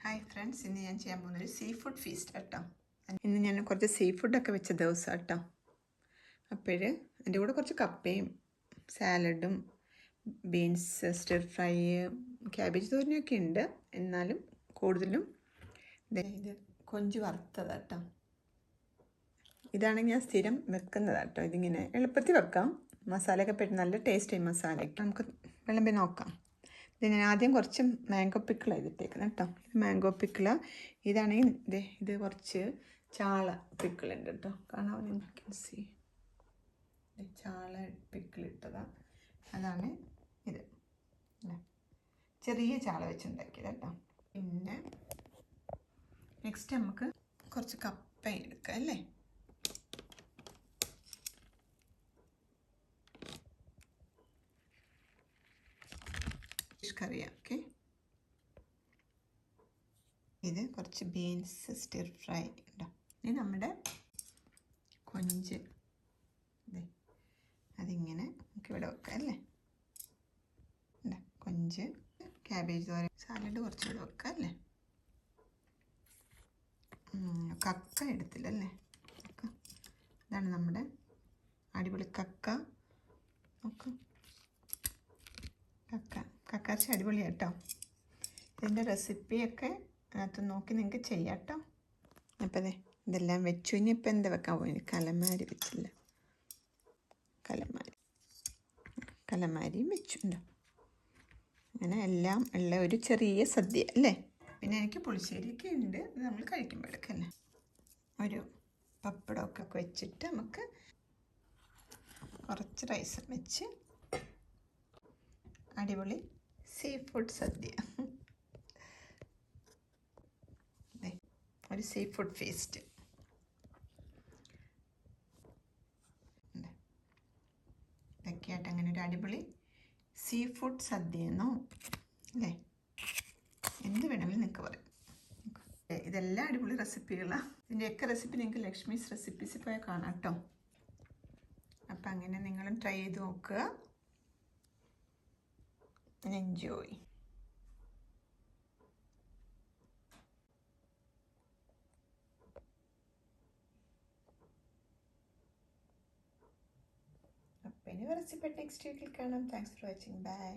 Hi friends, ഇന്ന് ഞാൻ ചെയ്യാൻ പോകുന്നൊരു സീ ഫുഡ് ഫീസ്റ്റ് കേട്ടോ. ഇന്ന് ഞാൻ കുറച്ച് സീ ഫുഡൊക്കെ വെച്ച ദിവസം കേട്ടോ. അപ്പോൾ എൻ്റെ കൂടെ കുറച്ച് കപ്പയും സാലഡും ബീൻസ് സ്റ്റിർ ഫ്രൈ ക്യാബേജ് തോരനൊക്കെ ഉണ്ട്. എന്നാലും കൂടുതലും ഇത് കൊഞ്ച് വറുത്തത് കേട്ടോ. ഇതാണ് ഞാൻ സ്ഥിരം വെക്കുന്നത് കേട്ടോ. ഇതിങ്ങനെ എളുപ്പത്തിൽ വെക്കാം. മസാലയൊക്കെ പെട്ട് നല്ല ടേസ്റ്റായി മസാലയൊക്കെ. നമുക്ക് വിളമ്പി നോക്കാം. ഇത് ഞാൻ ആദ്യം കുറച്ച് മാംഗോ പിക്കിൾ ചെയ്തിട്ടേക്കുന്നത് കേട്ടോ. ഇത് മാംഗോ പിക്കിള്. ഇതാണെങ്കിൽ ഇത് കുറച്ച് ചാള പിക്കിളുണ്ട് കേട്ടോ. കാണാൻ നിങ്ങൾക്ക് സീ ചാള പിക്കിളിട്ടതാണ്. അതാണ് ഇത്. ചെറിയ ചാള വെച്ചുണ്ടാക്കിയത് കേട്ടോ. പിന്നെ നെക്സ്റ്റ് നമുക്ക് കുറച്ച് കപ്പ എടുക്കാം അല്ലേ. കറിയാം. ഓക്കെ, ഇത് കുറച്ച് ബീൻസ് സ്റ്റിർ ഫ്രൈ ഉണ്ടോ. ഇനി നമ്മുടെ കൊഞ്ച് അതിങ്ങനെ നമുക്ക് ഇവിടെ വെക്കാം അല്ലേ. കൊഞ്ച് ക്യാബേജ് തോരൻ സാലഡ് കുറച്ചുകൂടെ വെക്കാം അല്ലേ. കക്ക എടുത്തില്ലല്ലേ. ഇതാണ് നമ്മുടെ അടിപൊളി കക്ക. നോക്കാം, കക്കാച്ചി അടിപൊളിയാണ് കേട്ടോ. ഇതിൻ്റെ റെസിപ്പിയൊക്കെ അതിനകത്ത് നോക്കി നിങ്ങൾക്ക് ചെയ്യാം കേട്ടോ. അപ്പോൾ ഇതെല്ലാം വെച്ചു. ഇനിയിപ്പോൾ എന്താ വെക്കാൻ പോയി? കലമാരി വെച്ചില്ല. കലമാരിയും വെച്ചുണ്ടോ. അങ്ങനെ എല്ലാം ഉള്ള ഒരു ചെറിയ സദ്യ അല്ലേ. പിന്നെ എനിക്ക് പുളിശ്ശേരിയൊക്കെ ഉണ്ട്, അത് നമ്മൾ കഴിക്കുമ്പോഴൊക്കെ അല്ലേ. ഒരു പപ്പടമൊക്കെ വെച്ചിട്ട് നമുക്ക് കുറച്ച് റൈസും വെച്ച് അടിപൊളി സീ ഫുഡ് സദ്യ. ഒരു സീ ഫുഡ് ഫീസ്റ്റ്. ഇതൊക്കെയായിട്ട് അങ്ങനെ ഒരു അടിപൊളി സീ ഫുഡ് സദ്യ എന്നോ അല്ലേ, എന്ത് വേണമെങ്കിലും നിങ്ങൾക്ക് പറയും. ഇതെല്ലാം അടിപൊളി റെസിപ്പികളാണ്. ഇതിൻ്റെയൊക്കെ റെസിപ്പി നിങ്ങൾക്ക് ലക്ഷ്മീസ് റെസിപ്പീസിൽ പോയാൽ കാണാം കേട്ടോ. അപ്പം അങ്ങനെ നിങ്ങളും ട്രൈ ചെയ്ത് നോക്കുക. Enjoy. അപ്പോൾ ഇനി റെസിപ്പി നെക്സ്റ്റ് വീക്കിൽ കാണാം. Thanks for watching. ബൈ.